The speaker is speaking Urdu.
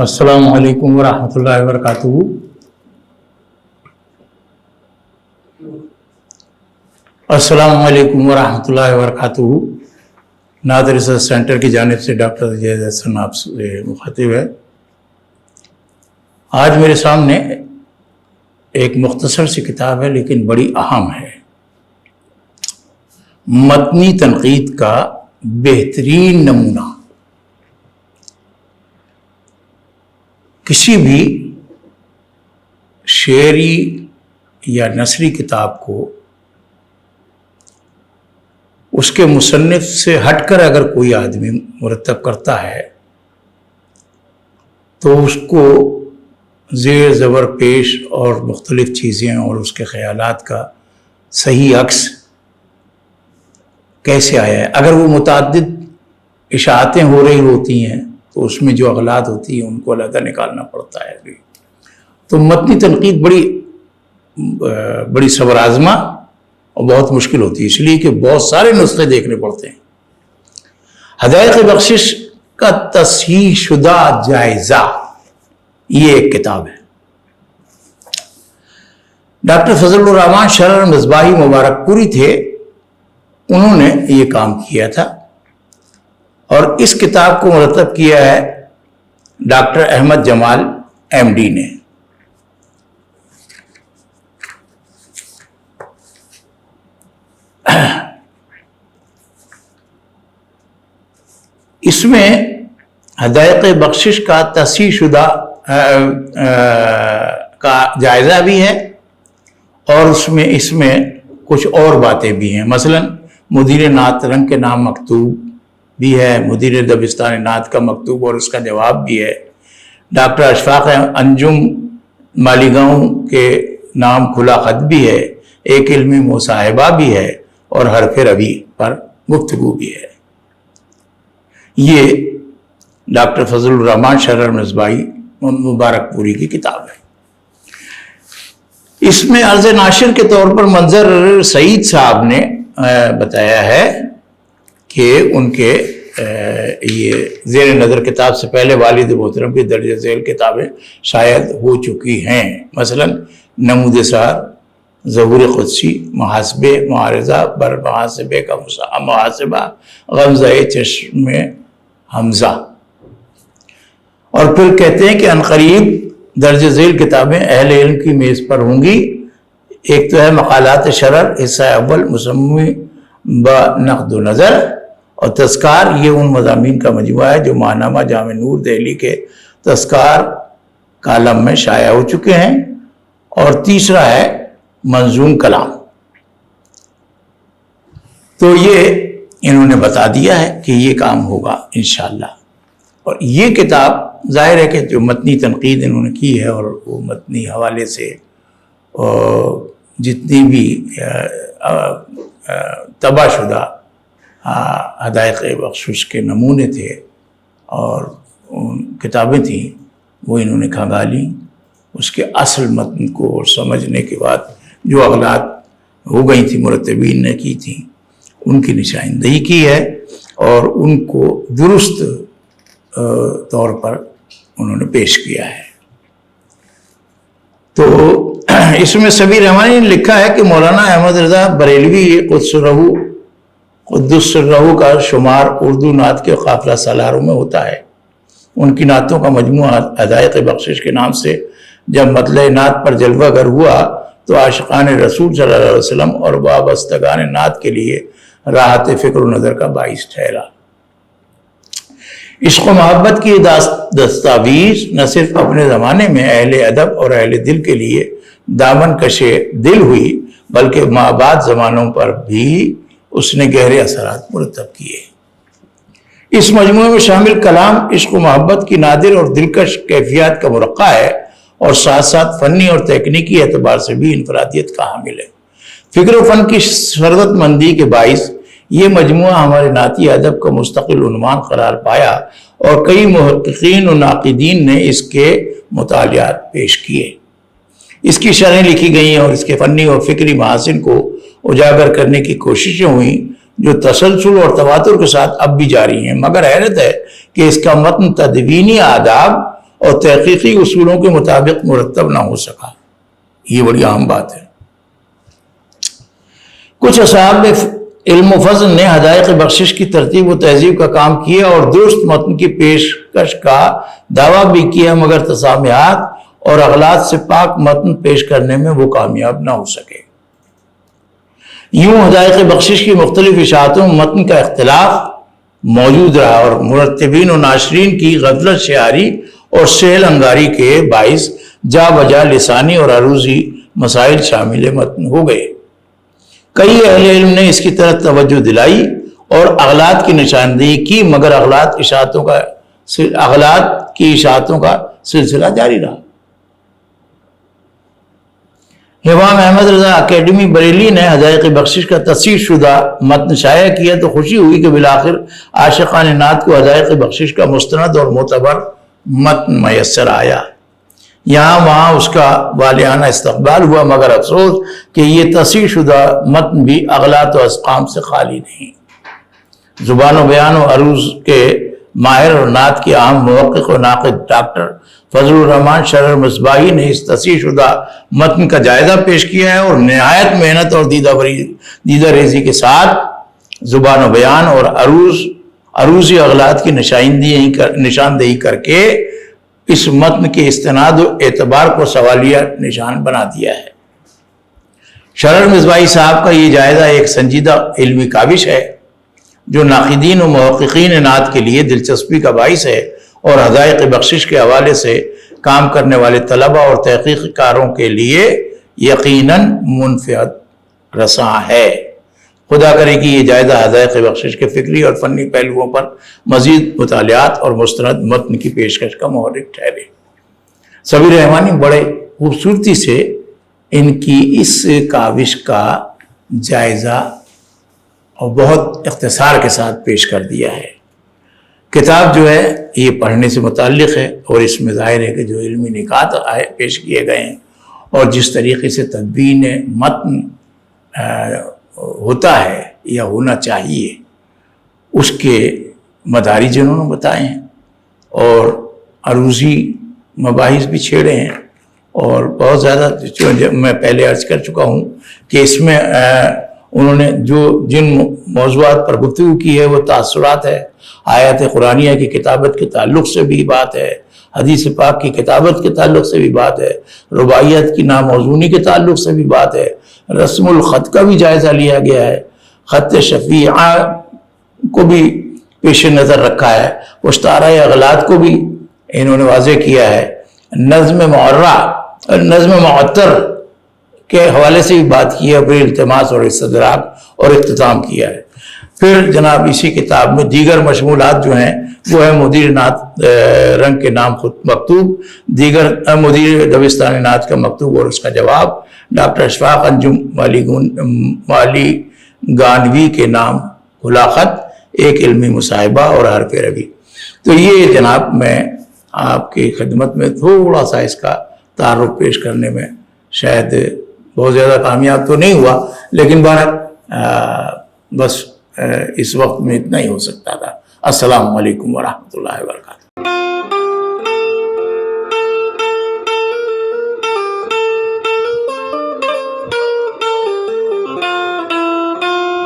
السلام علیکم ورحمۃ اللہ وبرکاتہ۔ السلام علیکم ورحمۃ اللہ وبرکاتہ۔ نادر ریسرچ سینٹر کی جانب سے ڈاکٹر زید حسن آپ سے مخاطب ہے۔ آج میرے سامنے ایک مختصر سی کتاب ہے لیکن بڑی اہم ہے، متنی تنقید کا بہترین نمونہ۔ کسی بھی شعری یا نثری کتاب کو اس کے مصنف سے ہٹ کر اگر کوئی آدمی مرتب کرتا ہے تو اس کو زیر زبر پیش اور مختلف چیزیں اور اس کے خیالات کا صحیح عکس کیسے آیا ہے۔ اگر وہ متعدد اشاعتیں ہو رہی ہوتی ہیں تو اس میں جو اغلاط ہوتی ہیں ان کو علیحدہ نکالنا پڑتا ہے۔ تو متنی تنقید بڑی صبر آزما اور بہت مشکل ہوتی ہے، اس لیے کہ بہت سارے نسخے دیکھنے پڑتے ہیں۔ ہدایت بخشش کا تصحیح شدہ جائزہ، یہ ایک کتاب ہے۔ ڈاکٹر فضل الرحمان شرر مصباحی مبارک پوری تھے، انہوں نے یہ کام کیا تھا اور اس کتاب کو مرتب کیا ہے ڈاکٹر احمد جمال ایم ڈی نے۔ اس میں ہدایت بخشش کا تصحیح شدہ کا جائزہ بھی ہے اور اس میں کچھ اور باتیں بھی ہیں۔ مثلا مدیر نعت رنگ کے نام مکتوب بھی ہے، مدیر دبستان نعت کا مکتوب اور اس کا جواب بھی ہے، ڈاکٹر اشفاق انجم مالیگاؤں کے نام کھلا خط بھی ہے، ایک علمی مصاحبہ بھی ہے اور حرف ربی پر گفتگو بھی ہے۔ یہ ڈاکٹر فضل الرحمان شرر مصباحی مبارک پوری کی کتاب ہے۔ اس میں عرض ناشر کے طور پر منظر سعید صاحب نے بتایا ہے کہ ان کے یہ زیر نظر کتاب سے پہلے والد محترم کی درجہ ذیل کتابیں شاید ہو چکی ہیں، مثلا نمود سار، ظہور قدسی، محاسبے، معارضہ بر محاسبے کا محاسبہ، غمزہ چشم حمزہ۔ اور پھر کہتے ہیں کہ عنقریب درج ذیل کتابیں اہل علم کی میز پر ہوں گی۔ ایک تو ہے مقالات شرر حصہ اول مسمی بنقد و نظر، اور تذکار، یہ ان مضامین کا مجموعہ ہے جو ماہنامہ جامع نور دہلی کے تذکار کالم میں شائع ہو چکے ہیں، اور تیسرا ہے منظوم کلام۔ تو یہ انہوں نے بتا دیا ہے کہ یہ کام ہوگا انشاءاللہ۔ اور یہ کتاب ظاہر ہے کہ جو متنی تنقید انہوں نے کی ہے اور وہ متنی حوالے سے جتنی بھی طبع شدہ ہدایت بخشش کے نمونے تھے اور کتابیں تھیں وہ انہوں نے کھنگالیں، اس کے اصل متن کو سمجھنے کے بعد جو اغلاط ہو گئی تھیں مرتبین نے کی تھیں ان کی نشاندہی کی ہے اور ان کو درست طور پر انہوں نے پیش کیا ہے۔ تو اس میں سبیر رحمانی نے لکھا ہے کہ مولانا احمد رضا بریلوی قدس سرہ کا شمار اردو نعت کے قافلہ سالاروں میں ہوتا ہے۔ ان کی نعتوں کا مجموعہ ہدایت بخشش کے نام سے جب مطلع نعت پر جلوہ گر ہوا تو عاشقان رسول صلی اللہ علیہ وسلم اور وابستگان نعت کے لیے راحت فکر و نظر کا باعث ٹھہرا۔ عشق و محبت کی دستاویز نہ صرف اپنے زمانے میں اہل ادب اور اہل دل کے لیے دامن کشے دل ہوئی بلکہ مابعد زمانوں پر بھی اس نے گہرے اثرات مرتب کیے۔ اس مجموعے میں شامل کلام عشق و محبت کی نادر اور دلکش کیفیات کا مرقع ہے اور ساتھ ساتھ فنی اور تکنیکی اعتبار سے بھی انفرادیت کا حامل ہے۔ فکر و فن کی سرورت مندی کے باعث یہ مجموعہ ہمارے نعتی ادب کا مستقل عنوان قرار پایا اور کئی محققین و ناقدین نے اس کے مطالعات پیش کیے۔ اس کی شرحیں لکھی گئیں اور اس کے فنی اور فکری محاسن کو اجاگر کرنے کی کوششیں ہوئیں جو تسلسل اور تواتر کے ساتھ اب بھی جاری ہیں، مگر حیرت ہے کہ اس کا متن تدوینی آداب اور تحقیقی اصولوں کے مطابق مرتب نہ ہو سکا۔ یہ بڑی اہم بات ہے۔ کچھ اصحاب علم و فضل نے حدائق بخشش کی ترتیب و تہذیب کا کام کیا اور درست متن کی پیشکش کا دعویٰ بھی کیا، مگر تسامحات اور اغلاط سے پاک متن پیش کرنے میں وہ کامیاب نہ ہو سکے۔ یوں حدائق بخشش کی مختلف اشاعتوں میں متن کا اختلاف موجود رہا اور مرتبین و ناشرین کی غفلت شعاری اور سہل انگاری کے باعث جا بجا لسانی اور عروضی مسائل شامل متن ہو گئے۔ کئی اہل علم نے اس کی طرف توجہ دلائی اور اغلاط کی نشاندہی کی، مگر اغلاط کی اشاعتوں کا سلسلہ جاری رہا۔ امام احمد رضا اکیڈمی بریلی نے حدائق بخشش کا تصحیح شدہ متن شائع کیا تو خوشی ہوئی کہ بالآخر عاشقان نعت کو حدائق بخشش کا مستند اور معتبر متن میسر آیا۔ یہاں وہاں اس کا والیانہ استقبال ہوا، مگر افسوس کہ یہ تصحیح شدہ متن بھی اغلاط و اسقام سے خالی نہیں۔ زبان و بیان و عروض کے ماہر اور نعت کے اہم محقق و ناقد ڈاکٹر فضل الرحمان شرر مصباحی نے اس تصحیح شدہ متن کا جائزہ پیش کیا ہے اور نہایت محنت اور دیدہ ریزی کے ساتھ زبان و بیان اور عروضی اغلاط کی نشاندہی کر کے اس متن کے استناد و اعتبار کو سوالیہ نشان بنا دیا ہے۔ شرر مصباحی صاحب کا یہ جائزہ ایک سنجیدہ علمی کاوش ہے جو ناقدین و محققین نعت کے لیے دلچسپی کا باعث ہے اور حدائق بخشش کے حوالے سے کام کرنے والے طلباء اور تحقیق کاروں کے لیے یقیناً منفعت رساں ہے۔ خدا کرے کہ یہ جائزہ حدائق بخشش کے فکری اور فنی پہلوؤں پر مزید مطالعات اور مستند متن کی پیشکش کا محرک ٹھہرے۔ سبیر رحمانی بڑے خوبصورتی سے ان کی اس کاوش کا جائزہ اور بہت اختصار کے ساتھ پیش کر دیا ہے۔ کتاب جو ہے یہ پڑھنے سے متعلق ہے اور اس میں ظاہر ہے کہ جو علمی نکات پیش کیے گئے ہیں اور جس طریقے سے تدوین متن ہوتا ہے یا ہونا چاہیے اس کے مدارج انہوں نے بتائے ہیں اور عروضی مباحث بھی چھیڑے ہیں اور بہت زیادہ میں پہلے عرض کر چکا ہوں کہ اس میں انہوں نے جن موضوعات پر گفتگو کی ہے وہ تاثرات ہے، آیات قرآنیہ کی کتابت کے تعلق سے بھی بات ہے، حدیث پاک کی کتابت کے تعلق سے بھی بات ہے، رباعیت کی ناموزونی کے تعلق سے بھی بات ہے، رسم الخط کا بھی جائزہ لیا گیا ہے، خط شفیعہ کو بھی پیش نظر رکھا ہے، اشتارۂ اغلاط کو بھی انہوں نے واضح کیا ہے، نظم معرہ اور نظم معطر کے حوالے سے بھی بات کی ہے، پھر التماس اور استدراک اور اختتام کیا ہے۔ پھر جناب اسی کتاب میں دیگر مشمولات جو ہیں وہ ہے مدیر نعت رنگ کے نام خود مکتوب، دیگر مدیر دبستان نعت کا مکتوب اور اس کا جواب، ڈاکٹر اشفاق انجم مالی گانوی کے نام کھلا خط، ایک علمی مصاحبہ اور حرف روی۔ تو یہ جناب میں آپ کی خدمت میں تھوڑا سا اس کا تعارف پیش کرنے میں شاید بہت زیادہ کامیاب تو نہیں ہوا، لیکن بس اس وقت میں اتنا ہی ہو سکتا تھا۔ السلام علیکم ورحمۃ اللہ وبرکاتہ۔